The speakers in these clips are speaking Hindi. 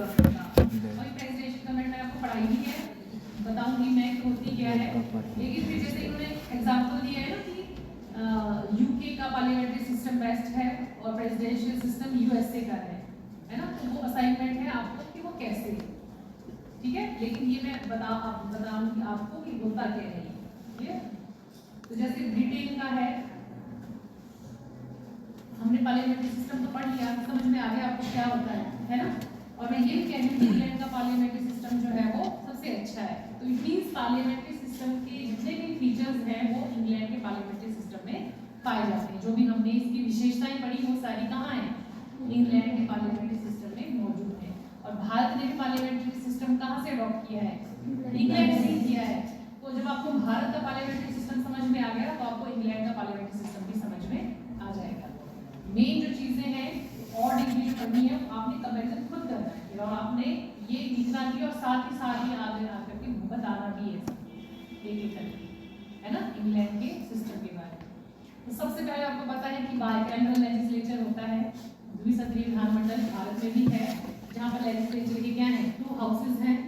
गवर्नमेंट का। और प्रेसिडेंशियल गवर्नमेंट मैंने आपको पढ़ाई भी है, बताऊंगी मैं कि होती क्या है। लेकिन फिर जैसे इन्होंने एग्जाम्पल दिया है ना कि यूके का पार्लियामेंट्री सिस्टम बेस्ट है और प्रेसिडेंशियल सिस्टम यूएसए का है ना। तो वो असाइनमेंट है आपको कि वो कैसे, ठीक है। लेकिन ये मैं बताऊंगी आपको कि होता क्या है, ठीक है। तो जैसे ब्रिटेन का हमने पार्लियामेंट्री सिस्टम तो पढ़ लिया, समझ में आ गया आपको क्या होता है ना। और मैं ये भी कह रही हूँ कि इंग्लैंड का पार्लियामेंट्री सिस्टम जो है वो सबसे अच्छा है। तो इट मींस पार्लियामेंट्री सिस्टम के जितने भी फीचर्स हैं वो इंग्लैंड के पार्लियामेंट्री सिस्टम में पाए जाते हैं। जो भी हमने इसकी विशेषताएं पढ़ी वो सारी कहाँ हैं, इंग्लैंड के पार्लियामेंट्री सिस्टम में मौजूद है। और भारत ने भी पार्लियामेंट्री सिस्टम कहाँ से अडॉप्ट किया है, इंग्लैंड से किया है। तो जब आपको भारत का पार्लियामेंट्री सिस्टम समझ में आ गया तो आपको इंग्लैंड का पार्लियामेंट्री सिस्टम भी समझ में आ जाएगा। मेन जो चीजें हैं और डिग्री जो पढ़नी है आपने कंपैरिजन खुद करना है और आपने ये लिखना भी और साथ ही आगे आकर के बताना भी है एक करके, है ना, इंग्लैंड के सिस्टम के बारे में। तो सबसे पहले आपको पता है कि बाइकैमरल लेजिस्लेचर होता है, द्विसदनीय विधानमंडल भारत में भी है, जहाँ पर लेजिस्लेचर के क्या है, 2 हाउसेज हैं,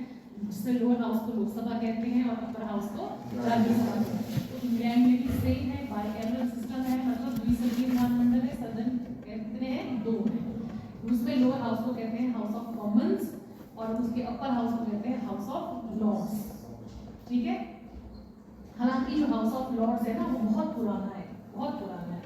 जिसमें लोअर हाउस को लोकसभा कहते हैं और अपर हाउस को राज्यसभा कहते हैं। तो इंग्लैंड में भी सेम है, बाइकैमरल सिस्टम है, मतलब द्विसदनीय विधानमंडल है, सदन कितने हैं, 2 हैं। उसमें लोअर हाउस को कहते हैं हाउस ऑफ कॉमन्स और उसके अपर हाउस को कहते हैं हाउस ऑफ लॉर्ड्स, ठीक है। हालांकि जो हाउस ऑफ लॉर्ड्स है ना वो बहुत पुराना है, बहुत पुराना है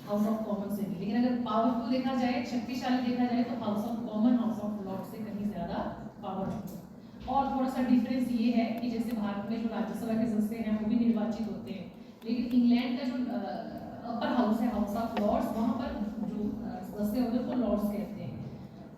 हाउस ऑफ कॉमन से भी। लेकिन अगर पावरफुल देखा जाए, शक्तिशाली देखा जाए तो House of Common House of Lords से कहीं ज्यादा पावरफुल। और थोड़ा सा डिफरेंस ये है कि जैसे भारत में जो राज्यसभा के सदस्य हैं वो भी निर्वाचित होते हैं, लेकिन इंग्लैंड का जो अपर हाउस है हाउस ऑफ लॉर्ड्स, वहाँ पर जो सदस्य होते हैं वो लॉर्ड्स कहते हैं।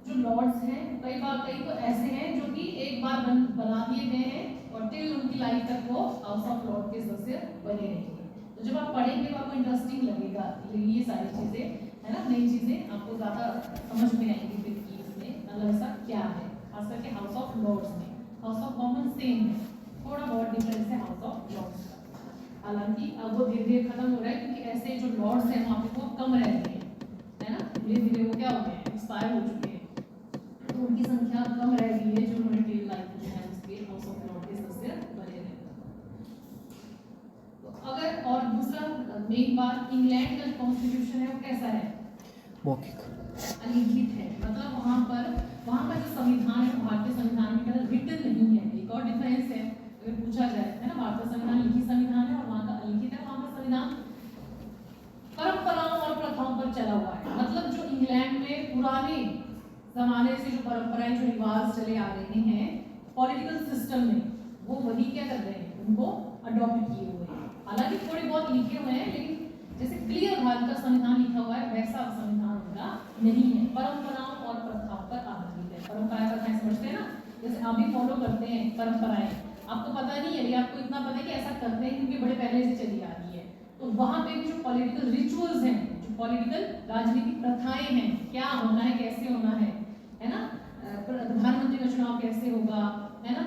जो लॉर्ड्स हैं कई तो ऐसे हैं जो कि एक बार बना दिए गए हैं और टिल उनकी लाइफ तक वो हाउस ऑफ लॉर्ड के सदस्य बने रहेंगे। तो जब आप पढ़ेंगे तो आपको इंटरेस्टिंग लगेगा ये सारी चीजें, है ना, नई चीजें आपको ज्यादा समझ में आएंगी फिर कि इसमें मतलब ऐसा क्या है। खास करके हाउस ऑफ लॉर्ड्स में, हाउस ऑफ कॉमन सेम है, थोड़ा बहुत डिफरेंस है हाउस ऑफ लॉर्ड्स का। हालांकि अब वो धीरे धीरे खत्म हो रहा है क्योंकि ऐसे जो लॉर्ड्स हैं वहाँ पे वो कम रह गए हैं, है ना, धीरे धीरे वो क्या हो गए हैं, एक्सपायर हो चुके हैं, तो उनकी संख्या कम रह गई है जो उन्होंने टिल लाइफ जो है उसके हाउस ऑफ लॉर्ड के सदस्य बने रहे। तो अगर और दूसरा मेन बात, इंग्लैंड का कॉन्स्टिट्यूशन है वो कैसा है, मौखिक, अलिखित है। मतलब वहाँ का जो संविधान है भारतीय संविधान की तरह रिटन नहीं है। एक और डिफरेंस है अगर पूछा जाए, है ना, भारतीय संविधान लिखित संविधान है और वहाँ का अलिखित है। वहाँ का संविधान परंपराओं और प्रथाओं पर चला हुआ है। मतलब जो इंग्लैंड में पुराने जमाने से जो परंपराएं जो रिवाज चले आ रहे हैं पॉलिटिकल सिस्टम में, वो वही क्या कर रहे हैं, उनको अडॉप्ट किए हुए हैं। हालांकि थोड़े बहुत लिखे हुए हैं लेकिन जैसे क्लियर भारत का संविधान लिखा हुआ है वैसा संविधान उनका नहीं है, परंपराओं और प्रथाओं पर आधारित है। परंपराएं प्रथाएं समझते हैं ना, जैसे आप भी फॉलो करते हैं परंपराएं, आपको पता नहीं है, आपको इतना पता है कि ऐसा करते हैं क्योंकि बड़े पहले से चली आ रही है। तो वहां पे भी जो पॉलिटिकल रिचुअल्स हैं, जो पॉलिटिकल राजनीतिक प्रथाएं हैं, क्या होना है, कैसे होना है ना, प्रधानमंत्री का चुनाव कैसे होगा, है ना,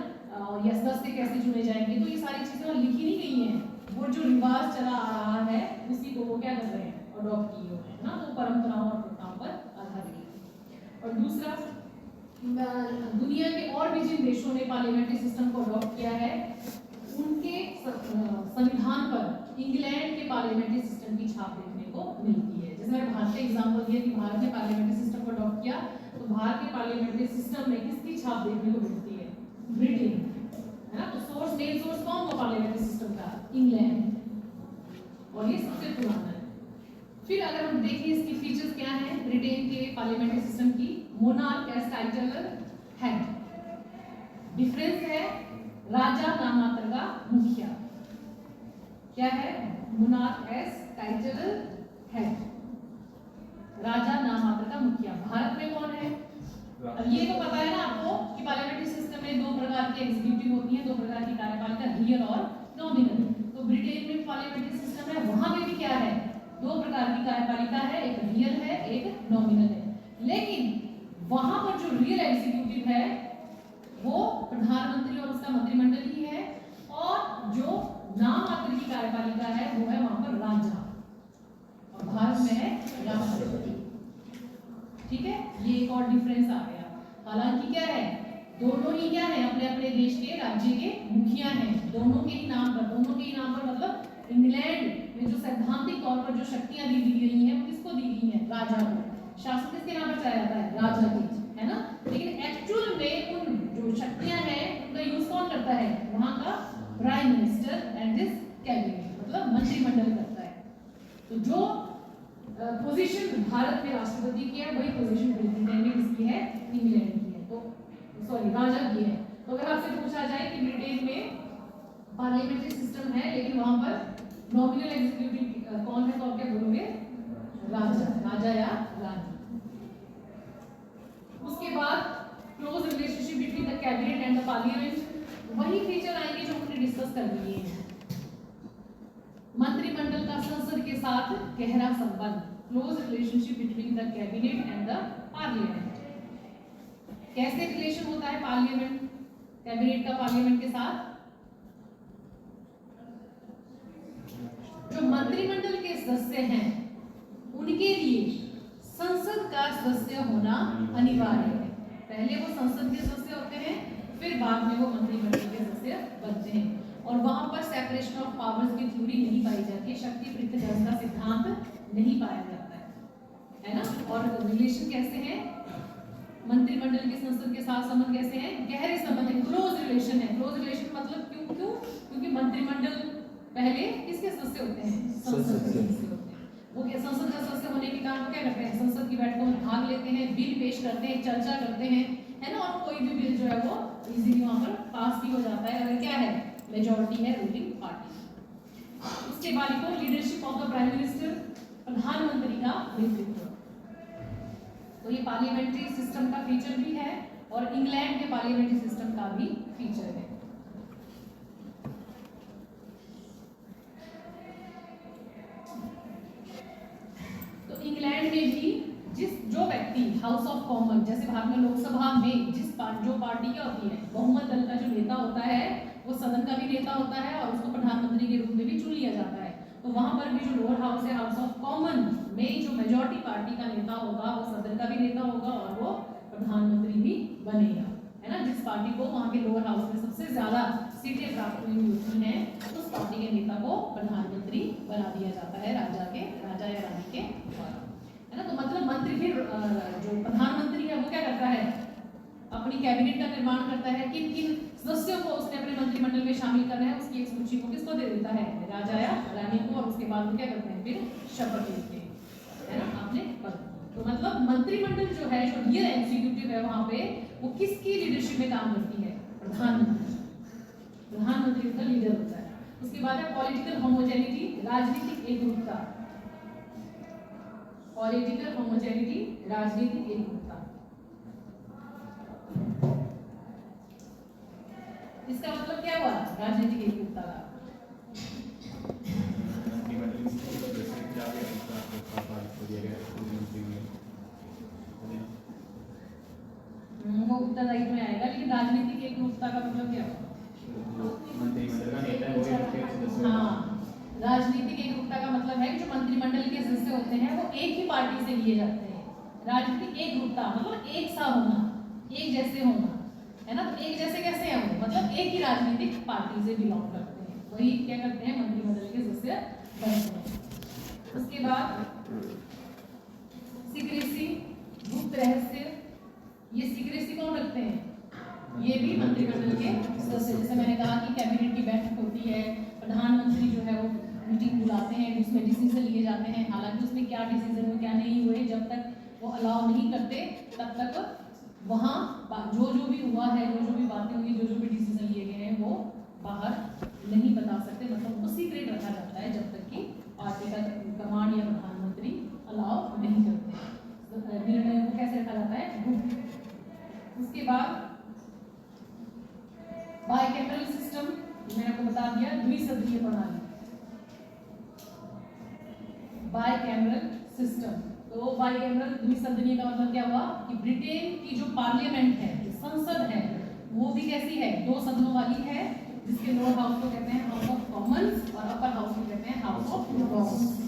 या सदस्य कैसे चुने जाएंगे, तो ये सारी चीजें लिखी नहीं गई हैं। वो जो रिवाज चला आ रहा है उसी को वो क्या कर रहे हैं, अडॉप्ट किए हुए हैं ना, वो परंपराओं और प्रथाओं पर आधारित। और दूसरा, दुनिया के और भी जिन देशों ने पार्लियामेंट्री सिस्टम को अडॉप्ट किया है उनके संविधान पर इंग्लैंड के पार्लियामेंट्री सिस्टम की छाप देखने को मिलती है। जैसे मैंने भारत का एग्जाम्पल दिया कि भारत ने पार्लियामेंट्री सिस्टम को अडॉप्ट किया, तो भारत के पार्लियामेंट्री सिस्टम में किसकी छाप देखने को मिलती है, ब्रिटेन, है ना। तो सोर्स, मेन सोर्स कौन हो पार्लियामेंट्री सिस्टम का, इंग्लैंड, और ये सबसे पुराना है। फिर अगर हम देखें इसकी फीचर्स क्या हैं ब्रिटेन के पार्लियामेंट्री सिस्टम की, monarch as titular head, difference है राजा नाम मात्र का मुखिया, क्या है, मोनार्क एज टाइटलर हेड, राजा नाम मात्र का मुखिया। भारत में कौन है, अब ये तो पता है ना आपको कि पार्लियामेंट्री सिस्टम में 2 प्रकार की एग्जीक्यूटिव होती है, 2 प्रकार की कार्यपालिका, रियल और नॉमिनल। तो ब्रिटेन में पार्लियामेंट्री सिस्टम है, वहां पे भी क्या है, 2 प्रकार की कार्यपालिका है, एक रियल है, एक नॉमिनल है। लेकिन वहां पर जो रियल एग्जीक्यूटिव है वो प्रधानमंत्री और उसका मंत्रिमंडल ही है, और जो नाम मात्र की कार्यपालिका है वो है वहां पर राजा, और भारत में है राष्ट्रपति, ठीक है। ये एक और डिफरेंस आ गया। हालांकि क्या है, दोनों ही क्या है, अपने अपने देश के राज्य के मुखिया हैं, दोनों के ही नाम पर मतलब इंग्लैंड में जो सैद्धांतिक तौर पर जो शक्तियां दी गई हैं वो किसको दी गई हैं, राजा को। शासन किसके नाम पर चलाया जाता है, राजा के, है ना। लेकिन एक्चुअल में उन जो शक्तियां हैं उनका यूज कौन करता है, वहां का prime minister and his cabinet, मतलब मंत्रिमंडल करता है। तो जो पोजीशन भारत में राष्ट्रपति की है वही पोजीशन ब्रिटेन में किसकी है, इंग्लैंड की है, तो सॉरी राजा की है। तो अगर आपसे पूछा जाए कि ब्रिटेन में पार्लियामेंट्री सिस्टम है लेकिन वहां पर नॉमिनल एग्जीक्यूटिव कौन है, तो आप क्या बोलोगे, राजा या रानी। उसके बाद close relationship between the cabinet and the parliament, वही फीचर आएंगे जो हमने डिस्कस कर लिए हैं। मंत्रिमंडल का संसद के साथ गहरा संबंध, close relationship between the cabinet and the parliament. कैसे रिलेशन होता है पार्लियामेंट, कैबिनेट का पार्लियामेंट के साथ, जो मंत्रिमंडल के सदस्य हैं उनके लिए संसद का सदस्य होना अनिवार्य है। पहले वो संसद के सदस्य होते हैं, फिर बाद में वो मंत्रिमंडल के सदस्य बनते हैं। और वहां पर सेपरेशन ऑफ पावर्स की थ्योरी नहीं पाई जाती है, शक्ति पृथक्करण का सिद्धांत नहीं पाया जाता है ना। और रिलेशन कैसे हैं, मंत्रिमंडल के संसद के साथ संबंध कैसे हैं, गहरे संबंध है, क्लोज रिलेशन है। क्लोज रिलेशन मतलब क्योंकि मंत्रिमंडल पहले किसके सदस्य होते हैं, संसद के सदस्य होते हैं। वो क्या संसद का सदस्य होने के कारण क्या करते हैं, संसद की बैठकों में भाग लेते हैं, बिल पेश करते हैं, चर्चा करते हैं, है ना। और कोई भी बिल जो है वो इजीली वहां पर पास भी हो जाता है अगर क्या है, मेजॉरिटी है रूलिंग पार्टी। उसके बाद को leadership of the prime minister, प्रधानमंत्री का नेतृत्व। तो ये पार्लियामेंट्री सिस्टम का फीचर भी है और इंग्लैंड के पार्लियामेंट्री सिस्टम का भी फीचर है। तो इंग्लैंड में भी जो व्यक्ति हाउस ऑफ कॉमन, जैसे भारत में लोकसभा में जो पार्टी क्या होती है, बहुमत दल का जो नेता होता है वो सदन का भी नेता होता है और उसको प्रधानमंत्री के रूप में भी चुन लिया जाता है। तो वहां पर भी जो लोअर हाउस है, हाउस ऑफ कॉमन में जो मेजॉरिटी पार्टी का नेता होगा वो सदन का भी नेता होगा और वो प्रधानमंत्री भी बनेगा, है ना। जिस पार्टी को वहां के लोअर हाउस में सबसे ज्यादा सीटें प्राप्त हुई होती हैं उस पार्टी के नेता को प्रधानमंत्री बना दिया जाता है राजा या रानी के द्वारा, है ना। तो मतलब मंत्री फिर जो प्रधानमंत्री है वो क्या करता है, अपनी कैबिनेट का निर्माण करता है, किन किन सदस्यों को उसने अपने मंत्रिमंडल में शामिल करना है उसकी एक सूची को किसको दे देता है, राजा या रानी को। और उसके बाद वो क्या करते हैं, फिर शपथ लेते हैं, है ना, अपने पद। तो मतलब मंत्रिमंडल जो है, जो रियल एग्जीक्यूटिव है वहां पे, वो किसकी लीडरशिप में काम करती है, प्रधानमंत्री का लीडर होता है। उसके बाद है पॉलिटिकल होमोजेनिटी, राजनीतिक एकरूपता, पॉलिटिकल होमोजेनिटी, राजनीतिक एकरूपता। इसका मतलब क्या हुआ, राजनीतिक एकरूपता का वो उत्तरदायित्व में आएगा, लेकिन राजनीतिक एकरूपता का मतलब क्या हुआ, हाँ, राजनीतिक एकरूपता का मतलब है कि जो मंत्रिमंडल के सदस्य होते हैं वो एक ही पार्टी से लिए जाते हैं। राजनीतिक एकरूपता मतलब एक सा होना, एक जैसे होना, है ना। तो एक जैसे कैसे हैं वो, मतलब एक ही राजनीतिक पार्टी से बिलोंग करते हैं, वही क्या करते हैं, मंत्रिमंडल के सदस्य बनते हैं। उसके बाद सीक्रेसी, गुप्त रहस्य, ये सीक्रेसी कौन रखते हैं, ये भी मंत्रिमंडल के सदस्य। जैसे मैंने कहा कि कैबिनेट की बैठक होती है, प्रधानमंत्री जो है वो मीटिंग बुलाते हैं, उसमें डिसीजन लिए जाते हैं। हालांकि उसमें क्या डिसीजन हुए क्या नहीं हुए, जब तक वो अलाउ नहीं करते तब तक वहाँ जो भी हुआ है, जो भी बातें हुई, जो भी डिसीजन लिए गए हैं वो बाहर नहीं बता सकते, मतलब वो सीक्रेट रखा जाता है जब तक कि पार्टी का कमांड या प्रधानमंत्री अलाउ नहीं करते। निर्णय को कैसे रखा जाता है, गुप्त। उसके बाद बाइकैमरल सिस्टम, मैंने आपको बता दिया, द्विसदनीय प्रणाली, बाइकैमरल सिस्टम। तो बाइकैमरल द्विसदनीय का मतलब क्या हुआ कि ब्रिटेन की जो पार्लियामेंट है, जो संसद है, वो भी कैसी है, दो सदनों वाली है, जिसके लोअर हाउस को कहते हैं हाउस ऑफ कॉमन्स और अपर हाउस को कहते हैं हाउस ऑफ लॉर्ड्स।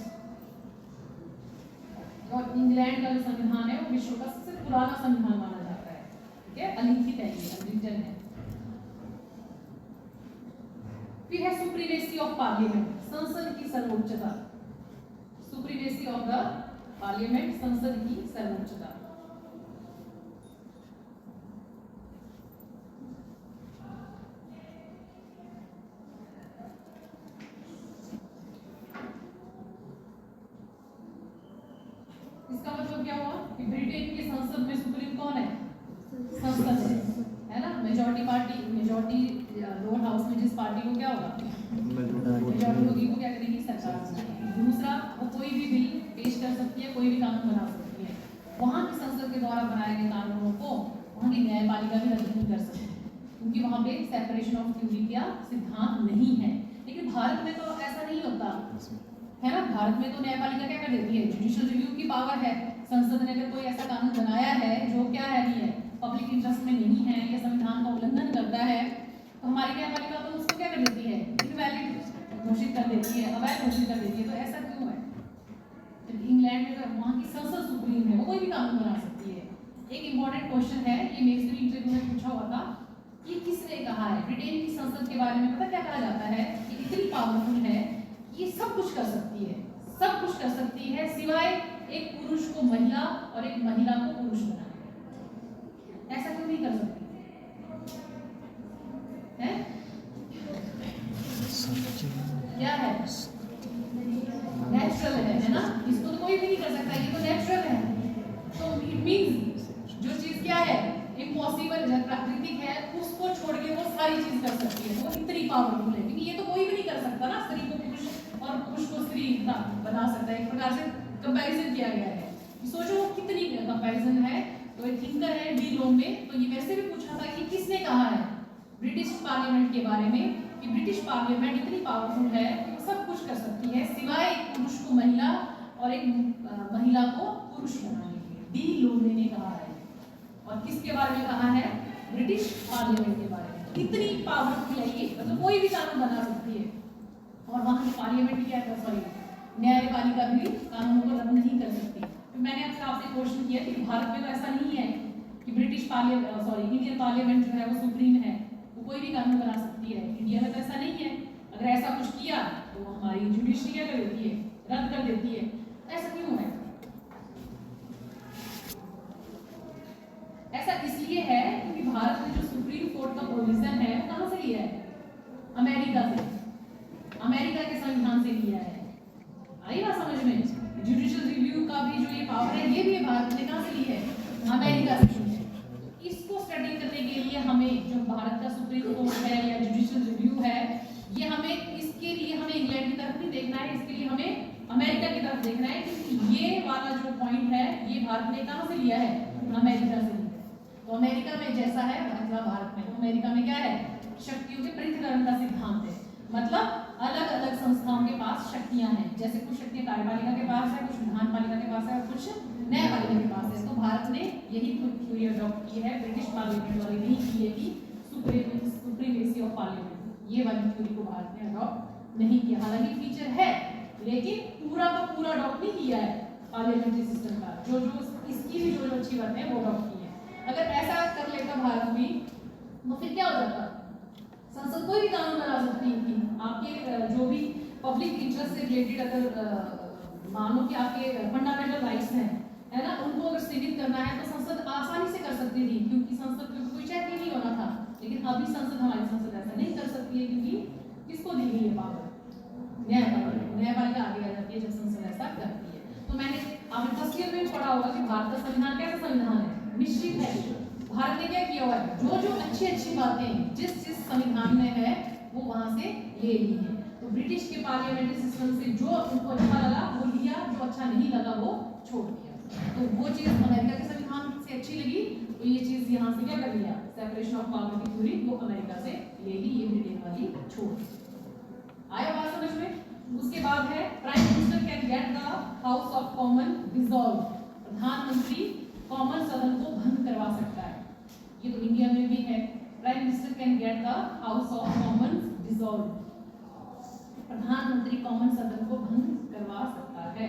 और इंग्लैंड का जो संविधान है वो विश्व का सबसे पुराना संविधान माना जाता है। अलिखित है, ये अनरिटन है। फिर है सुप्रीमेसी ऑफ पार्लियामेंट, संसद की सर्वोच्चता। सुप्रीमेसी ऑफ द पार्लियामेंट, संसद की सर्वोच्चता। इसका मतलब क्या हुआ कि ब्रिटेन की संसद में सुप्रीम कौन है? संसद है ना। Majority party, majority lower house में जिस पार्टी को क्या होगा, मेजॉरिटी होगी, वो क्या करेगी? सरकार। दूसरा, वो कोई भी बिल पेश कर सकती है, कोई भी कानून बना सकती है। वहाँ की संसद के द्वारा बनाए गए कानूनों को वहाँ की न्यायपालिका भी रद्द नहीं कर सकती, क्योंकि वहाँ पे सेपरेशन ऑफ ड्यूटी का सिद्धांत नहीं है। लेकिन भारत में तो ऐसा नहीं होता है ना। भारत में तो न्यायपालिका क्या कर देती है? जुडिशियल रिव्यू की पावर है। संसद ने अगर कोई ऐसा कानून बनाया है जो क्या है, नहीं है, पब्लिक इंटरेस्ट में नहीं है या संविधान का उल्लंघन करता है, तो हमारी न्यायपालिका तो उसको क्या कर देती है? इनवैलिड घोषित कर देती है, अवैध घोषित कर देती है। तो ऐसा क्यों है? इंग्लैंड में तो वहाँ की संसद सुप्रीम है, वो कोई भी कानून बना सकती है। एक इंपॉर्टेंट क्वेश्चन है, ये मेंस इंटरव्यू में पूछा हुआ था, ये किसने कहा है? ब्रिटेन की संसद के बारे में पता क्या कहा जाता है? कि इतनी पावरफुल है, ये सब कुछ कर सकती है, सब कुछ कर सकती है, सिवाय एक पुरुष को महिला और एक महिला को पुरुष बनाने। ऐसा क्यों नहीं कर सकती है? क्या है? नेचुरल है ना। इसको तो कोई भी नहीं कर सकता, ये तो नेचुरल है। तो इट मींस जो चीज क्या है, इम्पॉसिबल है, प्राकृतिक है, उसको छोड़ के वो सारी चीज कर सकती है। तो वो इतनी पावरफुल है, क्योंकि ये तो कोई भी नहीं कर सकता ना। स्त्री को पुरुष और पुरुष को स्त्री बना सकता है। एक प्रकार से कंपैरिजन किया गया है। सोचो कितनी कंपैरिजन है। तो एक थिंकर है डी लोम्बे, तो ये वैसे भी पूछा था कि किसने कहा है ब्रिटिश पार्लियामेंट के बारे में कि ब्रिटिश पार्लियामेंट इतनी पावरफुल है कि वो सब कुछ कर सकती है, सिवाय एक पुरुष को महिला और एक महिला को पुरुष बनाने के। डी लोम्बे ने कहा है। और किसके बारे में कहा है? ब्रिटिश पार्लियामेंट के बारे में। इतनी पावरफुल है ये, मतलब कोई भी कानून बना सकती है। और वहाँ की पार्लियामेंट क्या है, सॉरी, न्यायपालिका भी कानूनों को रद्द नहीं कर सकती। तो मैंने आपसे क्वेश्चन किया कि भारत में तो ऐसा नहीं है कि British parliament, sorry, Indian parliament जो है वो सुप्रीम है, वो कोई भी कानून बना सकती है। इंडिया में तो ऐसा नहीं है। अगर ऐसा कुछ किया तो हमारी जुडिशरी क्या कर देती है? रद्द कर देती है। ऐसा क्यों है? ऐसा इसलिए है क्योंकि भारत में जो सुप्रीम कोर्ट का प्रोविजन है वो कहाँ से लिया है? अमेरिका से, अमेरिका के संविधान से लिया है। आई बात समझ में? जुडिशियल रिव्यू का भी जो ये पावर है, ये भी भारत ने कहाँ से ली है? अमेरिका से। इसको स्टडी करने के लिए हमें जो भारत का सुप्रीम कोर्ट है या जुडिशियल रिव्यू है, ये हमें, इसके लिए हमें इंग्लैंड की तरफ नहीं देखना है, इसके लिए हमें अमेरिका की तरफ देखना है। क्योंकि ये वाला जो पॉइंट है, ये भारत ने कहाँ से लिया है? अमेरिका से। तो अमेरिका में जैसा है वैसा भारत में। तो अमेरिका में क्या है? शक्तियों के पृथक्करण का सिद्धांत है। मतलब अलग अलग संस्थाओं के पास शक्तियां हैं। जैसे कुछ शक्तियां कार्यपालिका के पास है, कुछ विधानपालिका के पास है और कुछ न्यायपालिका के पास है। तो भारत ने यही थ्योरी अडॉप्ट की है, ब्रिटिश पार्लियामेंट वाली नहीं की है कि सुप्रीमेसी ऑफ पार्लियामेंट। ये वाली थ्योरी को भारत ने अडॉप्ट नहीं किया। हालांकि फीचर है, लेकिन पूरा का पूरा अडॉप्ट नहीं किया है पार्लियामेंट्री सिस्टम का। जो जो इसकी भी जो अच्छी बातें हैं वो अडॉप्ट की है। अगर ऐसा कर लेता भारत भी, तो फिर क्या हो जाता? संसद कोई भी कानून बना सकती थी। आपके जो भी पब्लिक इंटरेस्ट से रिलेटेड अगर मानो कि आपके फंडामेंटल राइट्स हैं, है ना, उनको अगर सीमित करना है तो संसद आसानी से कर सकती थी, क्योंकि संसद में कोई चेक ही नहीं होना था। लेकिन अभी संसद, हमारी संसद ऐसा नहीं कर सकती है, क्योंकि किसको दी गई है पावर? न्यायपालिका। न्यायपालिका आगे आ जाती है जब संसद ऐसा करती है। तो मैंने आपने फर्स्ट ईयर में पढ़ा होगा कि भारत का संविधान कैसा संविधान है? मिश्रित है। भारत ने क्या किया हुआ है? जो जो अच्छी अच्छी बातें जिस जिस संविधान में है वो वहां से ले ली है। तो ब्रिटिश के पार्लियामेंट्री सिस्टम से जो उनको अच्छा लगा वो लिया, जो अच्छा नहीं लगा वो छोड़ दिया। तो वो चीज अमेरिका के संविधान से अच्छी लगी, तो ये चीज यहाँ से क्या कर लिया? सेपरेशन ऑफ पावर की थ्योरी वो अमेरिका से ले ली, ये ब्रिटेन वाली छोड़ दी। आया बात समझ में? उसके बाद है prime minister can get the house of common dissolve. प्रधानमंत्री कॉमन सदन को भंग करवा सकता है। ये तो इंडिया में भी है। Prime minister can get the house of common dissolve. प्रधानमंत्री कॉमन सदन को भंग करवा सकता है।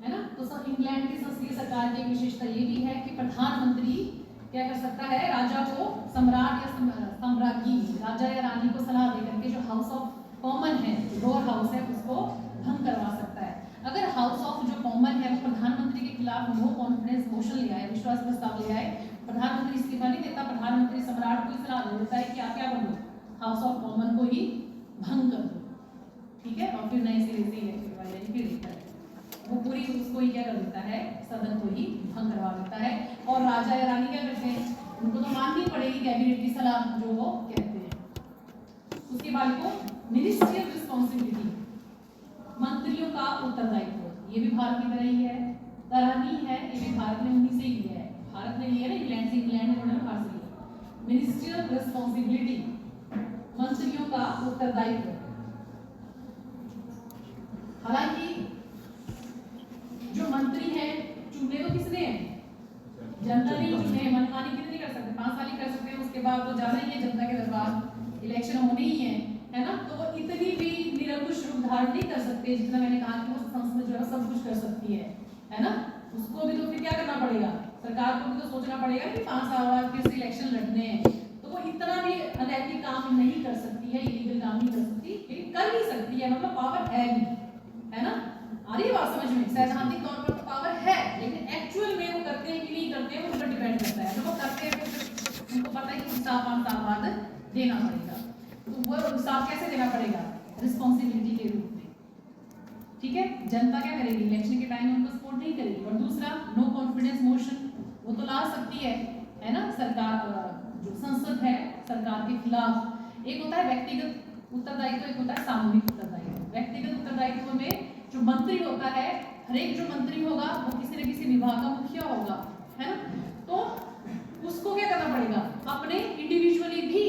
है ना? तो इंग्लैंड की संसदीय सरकार की विशेषता ये भी है कि प्रधानमंत्री क्या कर सकता है, राजा को, सम्राट या सम्राज्ञी, राजा या रानी को सलाह देकर के जो हाउस ऑफ कॉमन है, लोअर हाउस है, उसको भंग करवा सकता है। अगर हाउस ऑफ जो कॉमन है वो प्रधानमंत्री के खिलाफ नो कॉन्फिडेंस मोशन ले आए, विश्वास प्रस्ताव ले आए, प्रधानमंत्री इस्तीफा नहीं देता, प्रधानमंत्री सम्राट को सलाह दे देता है कि आप क्या कर दो, हाउस ऑफ कॉमन को ही भंग कर दो, ठीक है, और फिर नए सिरे से इलेक्टेड वाले फिर देता है, वो पूरी उसको ही क्या कर देता है, सदन को ही भंग करवा देता है। और राजा या रानी क्या करते हैं, उनको तो माननी पड़ेगी कैबिनेट की सलाह जो वो कहते हैं। उसके बाद को मिनिस्ट्रियल रिस्पॉन्सिबिलिटी, मंत्रियों का उत्तरदायित्व, ये भी भारत की तरह ही है, ये भी भारत ने उन्हीं से ही लिया है, भारत ने लिया ना इंग्लैंड से, इंग्लैंड ने उन्होंने भारत से लिया। मिनिस्ट्रियल रिस्पॉन्सिबिलिटी, मंत्रियों का उत्तरदायित्व। हालांकि जो मंत्री हैं चुने तो किसने हैं, जनता ने चुने, मनमानी कितनी कर सकते, 5 साल ही कर सकते हैं, उसके बाद तो जाना ही है जनता के दरबार, इलेक्शन होने ही है ना, तो वो इतनी भी निरंकुश रूप धारण नहीं कर सकते, जितना मैंने कहा कि वो संसद जो है सब कुछ कर सकती है ना, उसको भी तो फिर क्या करना पड़ेगा, सरकार को भी तो सोचना पड़ेगा कि 5 साल बाद फिर से इलेक्शन लड़ने हैं, तो वो इतना भी अनैतिक काम नहीं कर सकती है, इलीगल काम नहीं कर सकती, लेकिन कर भी सकती है, मतलब पावर है ना, आ रही है बात समझ में, सैद्धांतिक तौर पर तो पावर है, लेकिन एक्चुअल में वो करते हैं कि नहीं करते हैं, उन पर डिपेंड करता है, जब वो करते हैं तो उनको पता है कि हिसाब 5 साल बाद देना पड़ेगा, तो वो हिसाब कैसे देना पड़ेगा, रिस्पॉन्सिबिलिटी के रूप में, ठीक है। जनता क्या करेगी, इलेक्शन के टाइम उनको सपोर्ट नहीं करेगी। और दूसरा नो कॉन्फिडेंस मोशन, वो तो ला सकती है ना, सरकार जो संसद है सरकार के खिलाफ। एक होता है व्यक्तिगत उत्तरदायित्व, एक होता है सामूहिक उत्तरदायित्व। व्यक्तिगत उत्तरदायित्व में जो मंत्री होता है, हर एक जो मंत्री होगा वो किसी न किसी विभाग का मुखिया होगा, है ना, तो उसको क्या करना पड़ेगा, अपने इंडिविजुअली भी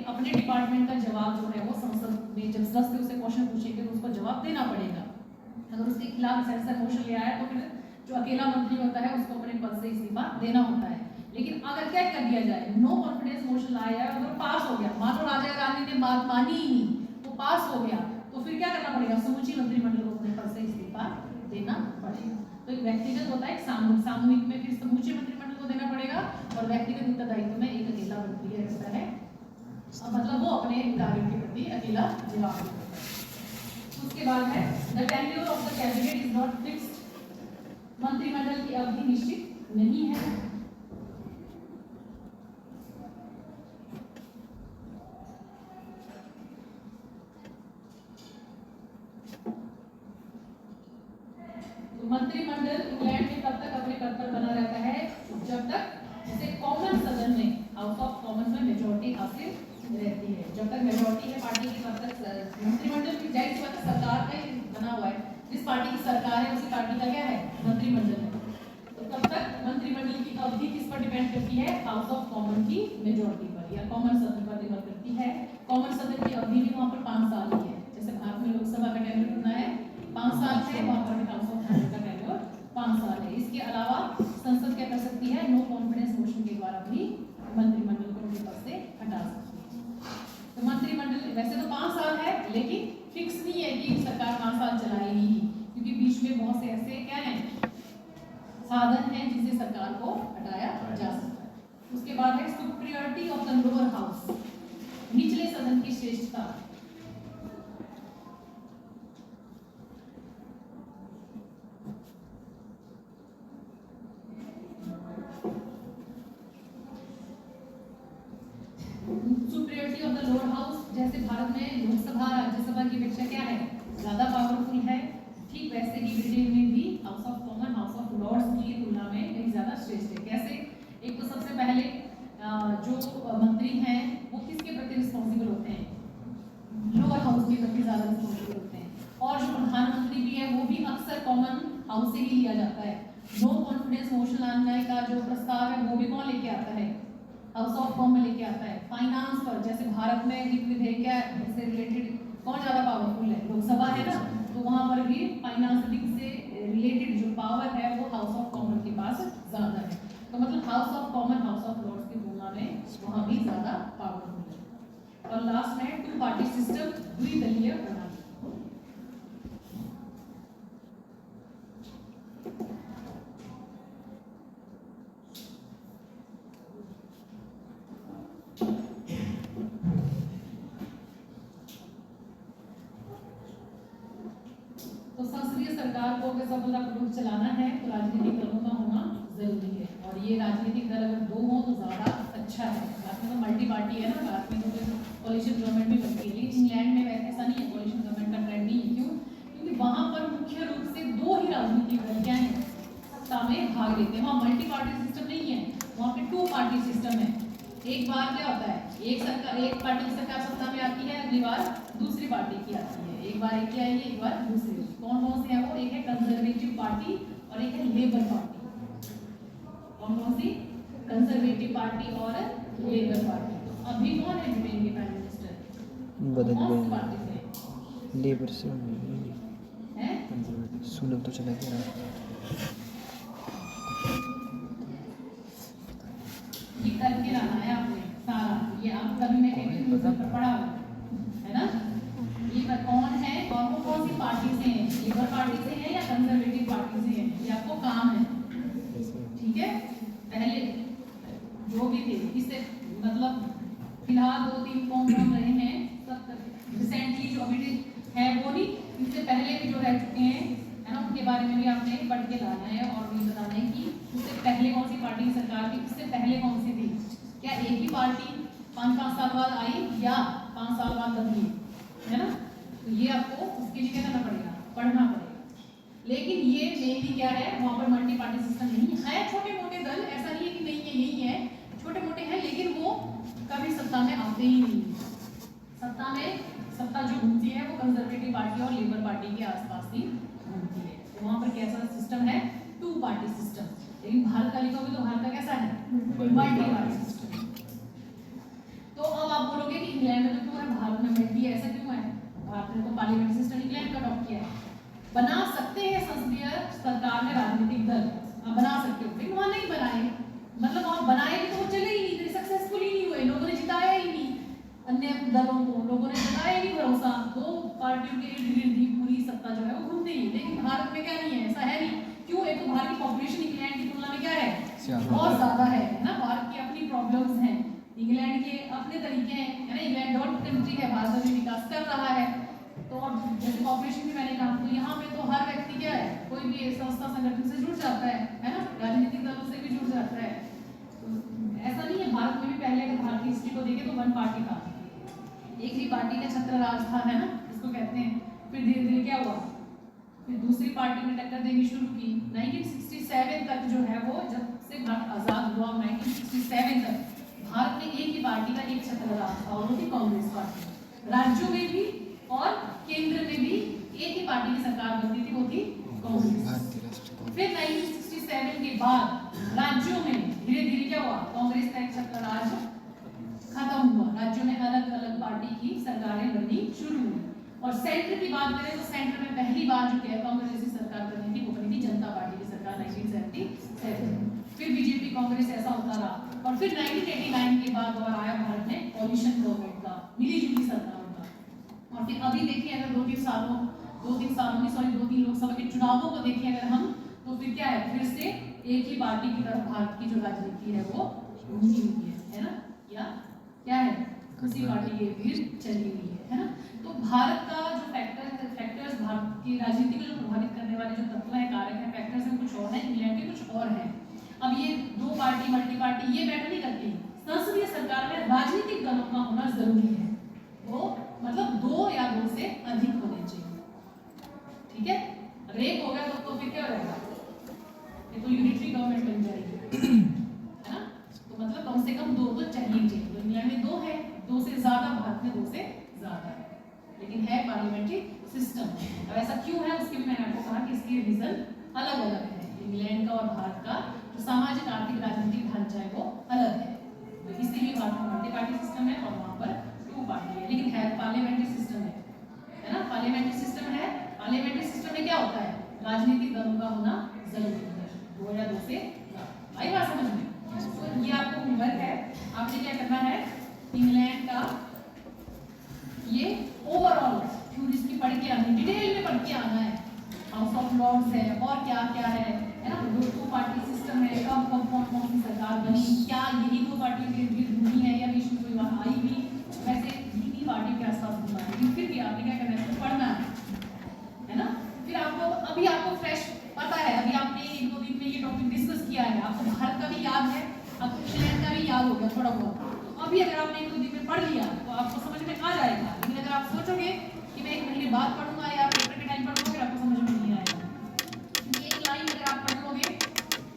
अपने डिपार्टमेंट का जवाब जो है वो संसद में जब सदस्य उसे क्वेश्चन पूछेंगे तो उसको जवाब देना पड़ेगा। अगर उसके खिलाफ सेंसर मोशन ले आया तो फिर जो अकेला मंत्री होता है उसको अपने पद से इस्तीफा देना होता है। लेकिन अगर क्या कर दिया जाए, नो कॉन्फिडेंस मोशन लाया जाए, अगर पास हो गया, मान लो राजा रानी ने बात मानी ही नहीं, वो पास हो गया, तो फिर क्या करना पड़ेगा, समूची मंत्रिमंडल को अपने पद से इस्तीफा देना पड़ेगा। तो एक व्यक्तिगत होता है, एक सामूहिक में फिर समूचे मंत्रिमंडल को देना पड़ेगा, और व्यक्तिगत उत्तरदायित्व में एक अकेला मंत्री रहता है, मतलब वो अपने कार्यों के प्रति अकेला जवाब देता है। उसके बाद है the tenure of the cabinet is not fixed, मंत्रिमंडल की अवधि निश्चित नहीं है। मंत्रिमंडल इंग्लैंड में तब तक अपने पद पर बना रहता है जब तक जिसे कॉमन सदन में, हाउस ऑफ कॉमन में मेजॉरिटी हासिल रहती है। जब तक मेजॉरिटी है पार्टी की तब तक मंत्रिमंडल की, जाहिर सी बात है सरकार का ही बना हुआ है, जिस पार्टी की सरकार है उसी पार्टी का क्या है, मंत्रिमंडल है। तो तब तक मंत्रिमंडल की अवधि किस पर डिपेंड करती है, हाउस ऑफ कॉमन की मेजॉरिटी पर या कॉमन सदन पर निर्भर करती है। कॉमन सदन की अवधि भी वहाँ पर 5 साल की है, जैसे भारत में लोकसभा का टेन्योर कितना है, 5 साल है, वहाँ पर भी हाउस ऑफ कॉमन का टेन्योर 5 साल है। इसके अलावा संसद क्या कर सकती है, नो कॉन्फिडेंस मोशन के द्वारा भी मंत्रिमंडल को उनके पद से हटा सकती है। तो मंत्रिमंडल वैसे तो 5 साल है, लेकिन फिक्स नहीं है कि सरकार 5 साल चलाएगी, क्योंकि बीच में बहुत से ऐसे क्या है साधन है जिससे सरकार को हटाया जा सकता है। उसके बाद है superiority of the lower house, निचले सदन की श्रेष्ठता। Superiority of the lower house, जैसे भारत में लोकसभा राज्यसभा की अपेक्षा क्या है, ज्यादा पावरफुल है, ठीक वैसे ही ब्रिटेन में भी House of Common House of Lords की तुलना में कहीं ज्यादा श्रेष्ठ है। कैसे, एक तो सबसे पहले जो मंत्री हैं वो किसके प्रति रिस्पॉन्सिबल होते हैं, लोअर हाउस के प्रति ज्यादा रिस्पॉन्सिबल होते हैं, और जो प्रधानमंत्री भी है वो भी अक्सर कॉमन हाउस से ही लिया जाता है। नो कॉन्फिडेंस मोशन लाने का जो प्रस्ताव है वो भी कौन लेके आता है, हाउस ऑफ कॉमन लेके आता है। फाइनेंस पर, जैसे भारत में वित्त विधेयक से रिलेटेड कौन ज्यादा पावरफुल है, लोकसभा है ना, तो वहां पर भी फाइनेंस से रिलेटेड जो पावर है वो हाउस ऑफ कॉमन के पास ज्यादा है। तो मतलब House of Common House of Lords की तुलना में वहां भी ज्यादा पावरफुल है। और लास्ट में 2 पार्टी सिस्टम, द्विदलीय प्रणाली। सरकार को अगर सफलतापूर्वक चलाना है तो राजनीतिक दलों का होना जरूरी है, और ये राजनीतिक दल अगर 2 हो तो ज़्यादा अच्छा है। भारत में तो मल्टी पार्टी है ना, भारत में तो कोलिशन गवर्नमेंट भी बनती है, लेकिन इंग्लैंड में वैसे ऐसा नहीं है, कोलिशन गवर्नमेंट का ट्रेंड नहीं है। क्यों? क्योंकि वहाँ पर मुख्य रूप से 2 ही राजनीतिक दल क्या है सत्ता में भाग लेते हैं। वहाँ मल्टी पार्टी सिस्टम नहीं है, वहाँ पे 2 पार्टी सिस्टम है। एक बार क्या होता है, एक पार्टी की सरकार सत्ता में आती है, अगली बार दूसरी पार्टी की आती है। एक बार एक की आएगी, एक बार दूसरी। कौन कौन से हैं वो? एक है कंजर्वेटिव पार्टी और एक है लेबर पार्टी। कौन कौन सी? कंजर्वेटिव पार्टी और लेबर पार्टी। तो अभी कौन है ब्रिटेन के प्राइम मिनिस्टर? बदल कौन सी गए पार्टी से लेबर से है? सुलभ तो चला गया। ये करके लाना है आपने सारा, ये आप कभी मैं कभी पढ़ा है ना। ये कौन है और वो कौन सी पार्टी से है, लेबर पार्टी से है या कंजर्वेटिव पार्टी से है, ये आपको काम है। ठीक है, पहले जो भी थे इससे मतलब फिलहाल 2-3 कौन रहे हैं सब रिसेंटली जो अभी है वो नहीं, इससे पहले भी जो रह चुके हैं है ना, उनके बारे में भी आपने पढ़ के लाना है और भी बताना है कि उससे पहले कौन सी पार्टी की सरकार थी, उससे पहले कौन सी थी। क्या एक ही पार्टी 5-5 साल बाद आई या 5 साल बाद बदली, है ना। तो ये आपको उसके लिए क्या करना पड़ेगा, पढ़ना पड़ेगा। लेकिन ये मेनली क्या है, वहाँ पर मल्टी पार्टी सिस्टम नहीं है। छोटे मोटे दल, ऐसा नहीं है कि नहीं है, यही है, छोटे मोटे हैं, लेकिन वो कभी सत्ता में आते ही नहीं। सत्ता जो घूमती है वो कंजर्वेटिव पार्टी और लेबर पार्टी के आसपास ही घूमती है। तो वहाँ पर कैसा सिस्टम है, 2 पार्टी सिस्टम। लेकिन भारत का लिखोगे तो भारत का कैसा है, मल्टी पार्टी सिस्टम। तो अब आप बोलोगे कि इंग्लैंड में तो क्यों है, भारत में मल्टी है, ऐसा क्यों है? भारत ने तो पार्लियामेंट सिस्टम इंग्लैंड का अडॉप्ट किया है। बना सकते हैं संसदीय सरकार में राजनीतिक दल, आप बना सकते हो, लेकिन वहाँ नहीं बनाए। मतलब आप बनाए तो वो चले ही नहीं, सक्सेसफुल ही नहीं हुए, लोगों ने जिताया ही नहीं। अन्य दलों को लोगों ने जताया नहीं भरोसा, 2 पार्टियों के इर्द-गिर्द ही पूरी सत्ता जो है वो घूमती है। लेकिन भारत में क्या नहीं है, ऐसा है नहीं। क्यों? एक तो भारत की पॉपुलेशन इंग्लैंड की तुलना में क्या है, बहुत ज्यादा है ना। भारत की अपनी प्रॉब्लम्स हैं, इंग्लैंड के अपने तरीके हैं, है ना। इंग्लैंड डेवलप्ड कंट्री है, भारत अभी विकास कर रहा है। तो अब जैसे पॉपुलेशन भी मैंने कहा, तो यहाँ पे तो हर व्यक्ति क्या है, कोई भी संस्था संगठन से जुड़ जाता है ना, राजनीतिक दलों से भी जुड़ जाता है। तो ऐसा नहीं है, भारत में भी पहले अगर भारत की हिस्ट्री को देखें तो 1 पार्टी था, एक ही पार्टी का छत्र राज था, है ना, इसको कहते हैं। फिर धीरे धीरे क्या हुआ, फिर दूसरी पार्टी ने टक्कर देनी शुरू की। 1967 तक जो है वो, जब से भारत आजाद हुआ 1967 तक भारत में एक ही पार्टी का एक छत्र राज था, और वो थी कांग्रेस पार्टी। राज्यों में भी और केंद्र में भी एक ही पार्टी की सरकार बनती थी, वो थी कांग्रेस। फिर 1967 के बाद राज्यों में धीरे धीरे क्या हुआ, कांग्रेस का एक छत्र राज खत्म हुआ, राज्यों में अलग अलग पार्टी की सरकारें बननी शुरू हुई। और सेंटर की बात करें तो सेंटर में पहली बार जो कांग्रेस की सरकार बनी थी वो बनी थी जनता पार्टी की सरकार 1977। फिर बीजेपी कांग्रेस ऐसा होता रहा, और फिर 1989 के बाद और आया भारत में कोलिशन गवर्नमेंट का, मिली जुली सरकारों का। और फिर अभी देखिए अगर 2-3 सालों में 2-3 लोकसभा के चुनावों को देखिए अगर हम, तो फिर क्या है, फिर से एक ही पार्टी की तरफ भारत की जो राजनीति है वो घूमी हुई है ना, या क्या है, उसी पार्टी के फिर चली हुई है ना। तो भारत का जो फैक्टर्स भारत की राजनीति को जो प्रभावित करने वाले जो तत्व हैं, कारक हैं, फैक्टर्स हैं, कुछ और हैं, इंग्लैंड के कुछ और हैं। अब ये 2 पार्टी मल्टी पार्टी ये मैटर नहीं करती, संसदीय सरकार में राजनीतिक दलों का होना जरूरी है। वो मतलब 2 या 2 से अधिक होने चाहिए। ठीक है, रेप हो गया तो फिर क्या रहेगा, ये तो यूनिटरी गवर्नमेंट बन जाएगी, है ना। तो मतलब कम से कम 2 तो चाहिए। तो इंग्लैंड में 2 है, 2 से ज्यादा, भारत में 2 से ज्यादा है, लेकिन है पार्लियामेंट्री सिस्टम। अब ऐसा क्यों है उसके भी मैंने आपको कहा कि इसके रीजन अलग अलग है। इंग्लैंड का और भारत का जो सामाजिक आर्थिक राजनीतिक ढांचा है वो अलग है, तो इसीलिए भारत में मल्टी पार्टी सिस्टम है और वहाँ पर 2 पार्टी है, लेकिन है पार्लियामेंट्री सिस्टम है ना। पार्लियामेंट्री सिस्टम है, पार्लियामेंट्री सिस्टम में क्या होता है, राजनीतिक दलों का होना जरूरी है, 2 या 2 से ज्यादा। आई बात समझ में? तो ये आपको होमवर्क है, आपने क्या करना है, इंग्लैंड का ये ओवरऑल थ्योरीज की पढ़ के आनी, डिटेल में पढ़ के आना है। हाउस ऑफ लॉर्ड्स है और क्या क्या है ना, 2 पार्टी सिस्टम है, कब कब कौन सी सरकार बनी, क्या यही 2 पार्टियों के इर्द-गिर्द घूमी है या बीच में कोई बात आई भी, वैसे इन्हीं पार्टियों के आसपास घूमा है। लेकिन फिर भी आपने क्या करना है, पढ़ना है ना। फिर आपको अभी आप आपको फ्रेश पता है, अभी आपने 1-2 दिन में ये टॉपिक डिस्कस किया है, आपको भारत का भी याद है, आपको इंग्लैंड का भी याद हो गया थोड़ा बहुत। तो अभी अगर आपने 1-2 दिन में पढ़ लिया तो आपको समझ में आ जाएगा। लेकिन अगर आप सोचोगे कि मैं 1 महीने बाद पढ़ूंगा या पेपर के टाइम पढ़ूंगा, फिर आपको समझ में नहीं आएगा। क्योंकि एक लाइन अगर आप पढ़ लोगे,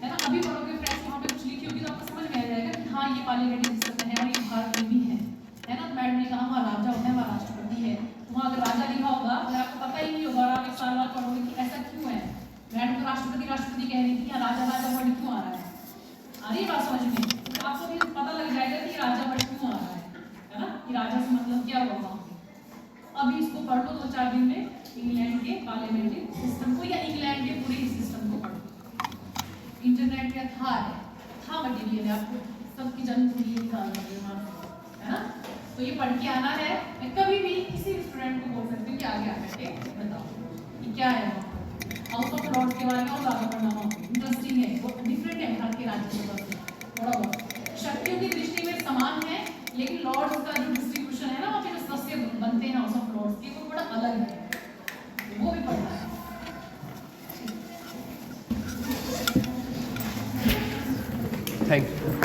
है ना, अभी पढ़ोगे फ्रेश, वहाँ पे कुछ लिखी होगी तो आपको समझ में आ जाएगा कि हाँ ये पार्लियामेंट्री सिस्टम है और ये भारत में भी है ना। तो मैडम ने कहा वहाँ राजा होता है, वहाँ राष्ट्रपति है, तो वहाँ अगर राजा लिखा होगा, अगर आपको पता ही नहीं होगा और आप 1 साल बाद पढ़ोगे कि ऐसा क्यों है, मैडम तो राष्ट्रपति राष्ट्रपति कह रही थी, यहाँ राजा राजा वर्ड क्यों आ रहा है, आ रही बात समझ में, तो आपको भी पता लग जाएगा कि राजा वर्ड क्यों आ रहा है ना, कि राजा से मतलब क्या हुआ वहाँ पे। अभी इसको पढ़ लो 2-4 दिन में, इंग्लैंड के पार्लियामेंट्री सिस्टम को या इंग्लैंड के पूरे सिस्टम को पढ़ो। इंटरनेट पे था मटेरियल है, आपको सबकी जन्म कुंडली निकाल दोगे वहाँ से, है ना। तो ये पढ़ के आना है। मैं कभी भी किसी भी स्टूडेंट को बोल सकती हूँ कि आगे आकर के बताओ कि क्या है वहाँ पर। हाउस ऑफ लॉर्ड्स के बारे में और ज़्यादा पढ़ना वहाँ पे इंटरेस्टिंग है, वो डिफरेंट है हर के राज्य से थोड़ा बहुत। शक्तियों की दृष्टि में समान है, लेकिन लॉर्ड्स का जो डिस्ट्रीब्यूशन है ना, वहाँ पे जो सदस्य बनते हैं हाउस ऑफ लॉर्ड्स के, वो थोड़ा अलग है, वो भी पढ़ना है। Thank you.